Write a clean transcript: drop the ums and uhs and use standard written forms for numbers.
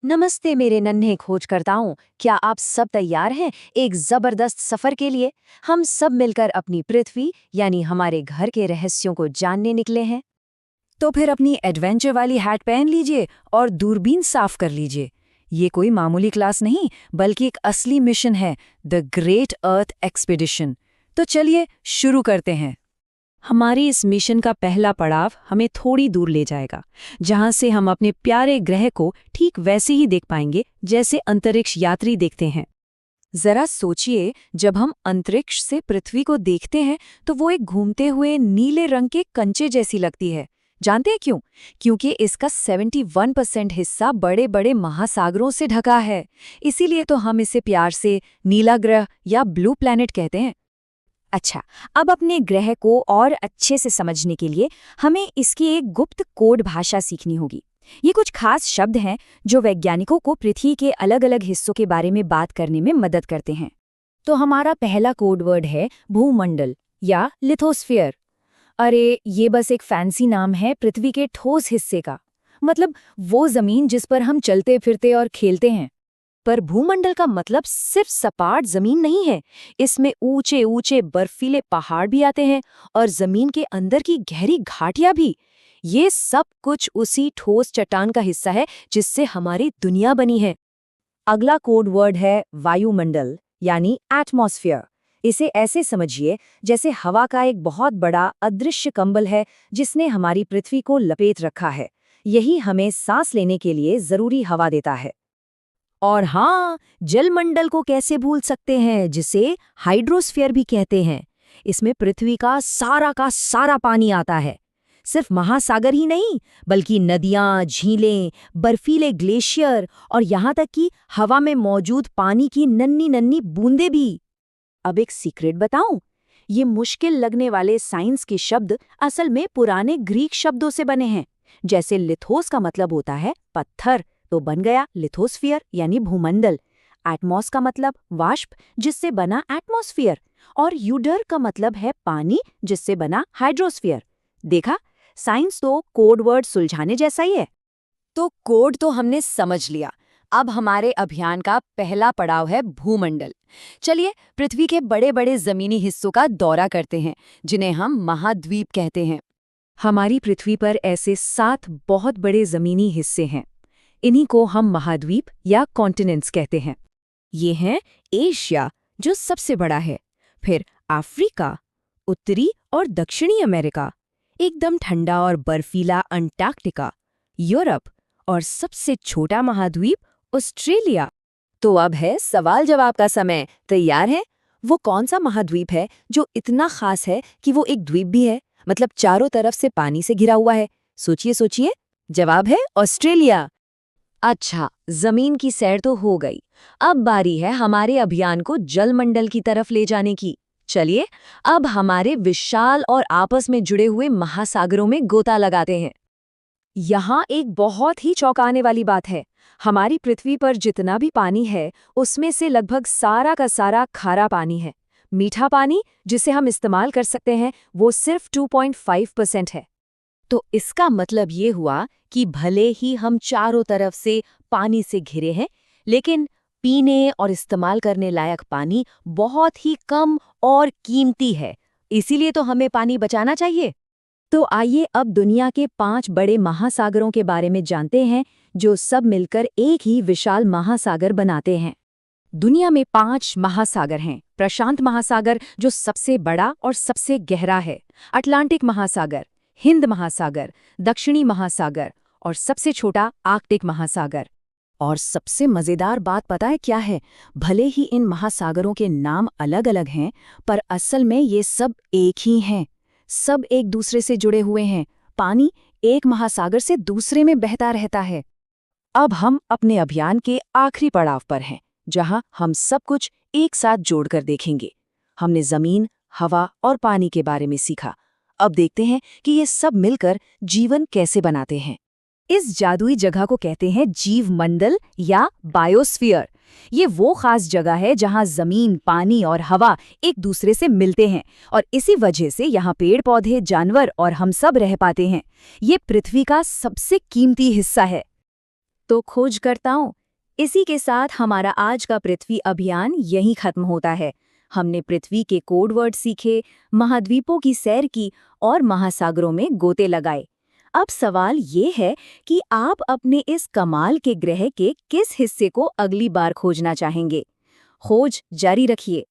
नमस्ते मेरे नन्हे खोजकर्ताओं। क्या आप सब तैयार हैं एक जबरदस्त सफर के लिए? हम सब मिलकर अपनी पृथ्वी यानी हमारे घर के रहस्यों को जानने निकले हैं। तो फिर अपनी एडवेंचर वाली हैट पहन लीजिए और दूरबीन साफ कर लीजिए। ये कोई मामूली क्लास नहीं, बल्कि एक असली मिशन है, द ग्रेट अर्थ एक्सपीडिशन। तो चलिए शुरू करते हैं। हमारी इस मिशन का पहला पड़ाव हमें थोड़ी दूर ले जाएगा, जहां से हम अपने प्यारे ग्रह को ठीक वैसे ही देख पाएंगे जैसे अंतरिक्ष यात्री देखते हैं। जरा सोचिए, जब हम अंतरिक्ष से पृथ्वी को देखते हैं तो वो एक घूमते हुए नीले रंग के कंचे जैसी लगती है। जानते हैं क्यों? क्योंकि इसका 71% हिस्सा बड़े बड़े महासागरों से ढका है। इसीलिए तो हम इसे प्यार से नीला ग्रह या ब्लू प्लैनेट कहते हैं। अच्छा, अब अपने ग्रह को और अच्छे से समझने के लिए हमें इसकी एक गुप्त कोड भाषा सीखनी होगी। ये कुछ खास शब्द हैं जो वैज्ञानिकों को पृथ्वी के अलग अलग हिस्सों के बारे में बात करने में मदद करते हैं। तो हमारा पहला कोड वर्ड है भूमंडल या लिथोस्फीयर। अरे, ये बस एक फैंसी नाम है पृथ्वी के ठोस हिस्से का, मतलब वो जमीन जिस पर हम चलते फिरते और खेलते हैं। पर भूमंडल का मतलब सिर्फ सपाट जमीन नहीं है। इसमें ऊंचे ऊंचे बर्फीले पहाड़ भी आते हैं और जमीन के अंदर की गहरी घाटियां भी। ये सब कुछ उसी ठोस चट्टान का हिस्सा है जिससे हमारी दुनिया बनी है। अगला कोड वर्ड है वायुमंडल यानी एटमॉस्फेयर। इसे ऐसे समझिए जैसे हवा का एक बहुत बड़ा अदृश्य कंबल है जिसने हमारी पृथ्वी को लपेट रखा है। यही हमें सांस लेने के लिए जरूरी हवा देता है। और हाँ, जलमंडल को कैसे भूल सकते हैं, जिसे हाइड्रोस्फीयर भी कहते हैं। इसमें पृथ्वी का सारा पानी आता है। सिर्फ महासागर ही नहीं, बल्कि नदियाँ, झीलें, बर्फीले ग्लेशियर और यहाँ तक कि हवा में मौजूद पानी की नन्ही नन्ही बूंदें भी। अब एक सीक्रेट बताऊं? ये मुश्किल लगने वाले साइंस के शब्द असल में पुराने ग्रीक शब्दों से बने हैं। जैसे लिथोस का मतलब होता है पत्थर, तो बन गया लिथोस्फीयर यानी भूमंडल। एटमॉस का मतलब वाष्प, जिससे बना एटमॉस्फियर। और यूडर का मतलब है पानी, जिससे बना हाइड्रोस्फीयर। देखा, साइंस तो कोड वर्ड सुलझाने जैसा ही है। तो कोड तो हमने समझ लिया। अब हमारे अभियान का पहला पड़ाव है भूमंडल। चलिए पृथ्वी के बड़े बड़े जमीनी हिस्सों का दौरा करते हैं, जिन्हें हम महाद्वीप कहते हैं। हमारी पृथ्वी पर ऐसे 7 बहुत बड़े जमीनी हिस्से हैं। इन्हीं को हम महाद्वीप या कॉन्टिनेंट्स कहते हैं। ये हैं एशिया, जो सबसे बड़ा है, फिर अफ्रीका, उत्तरी और दक्षिणी अमेरिका, एकदम ठंडा और बर्फीला अंटार्कटिका, यूरोप और सबसे छोटा महाद्वीप ऑस्ट्रेलिया। तो अब है सवाल जवाब का समय। तैयार है? वो कौन सा महाद्वीप है जो इतना खास है कि वो एक द्वीप भी है, मतलब चारों तरफ से पानी से घिरा हुआ है? सोचिए सोचिए। जवाब है ऑस्ट्रेलिया। अच्छा, जमीन की सैर तो हो गई। अब बारी है हमारे अभियान को जलमंडल की तरफ ले जाने की। चलिए अब हमारे विशाल और आपस में जुड़े हुए महासागरों में गोता लगाते हैं। यहाँ एक बहुत ही चौंकाने वाली बात है। हमारी पृथ्वी पर जितना भी पानी है, उसमें से लगभग सारा का सारा खारा पानी है। मीठा पानी, जिसे हम इस्तेमाल कर सकते हैं, वो सिर्फ 2.5% है। तो इसका मतलब ये हुआ कि भले ही हम चारों तरफ से पानी से घिरे हैं, लेकिन पीने और इस्तेमाल करने लायक पानी बहुत ही कम और कीमती है। इसीलिए तो हमें पानी बचाना चाहिए। तो आइए अब दुनिया के 5 बड़े महासागरों के बारे में जानते हैं, जो सब मिलकर एक ही विशाल महासागर बनाते हैं। दुनिया में 5 महासागर हैं। प्रशांत महासागर, जो सबसे बड़ा और सबसे गहरा है, अटलांटिक महासागर, हिंद महासागर, दक्षिणी महासागर और सबसे छोटा आर्कटिक महासागर। और सबसे मजेदार बात पता है क्या है? भले ही इन महासागरों के नाम अलग अलग हैं, पर असल में ये सब एक ही हैं। सब एक दूसरे से जुड़े हुए हैं। पानी एक महासागर से दूसरे में बहता रहता है। अब हम अपने अभियान के आखिरी पड़ाव पर हैं, जहां हम सब कुछ एक साथ जोड़कर देखेंगे। हमने जमीन, हवा और पानी के बारे में सीखा। अब देखते हैं कि ये सब मिलकर जीवन कैसे बनाते हैं। इस जादुई जगह को कहते हैं जीव मंडल या बायोस्फीयर। ये वो खास जगह है जहां जमीन, पानी और हवा एक दूसरे से मिलते हैं और इसी वजह से यहाँ पेड़ पौधे, जानवर और हम सब रह पाते हैं। ये पृथ्वी का सबसे कीमती हिस्सा है। तो खोजकर्ताओं, इसी के साथ हमारा आज का पृथ्वी अभियान यहीं खत्म होता है। हमने पृथ्वी के कोड वर्ड सीखे, महाद्वीपों की सैर की और महासागरों में गोते लगाए। अब सवाल ये है कि आप अपने इस कमाल के ग्रह के किस हिस्से को अगली बार खोजना चाहेंगे? खोज जारी रखिए।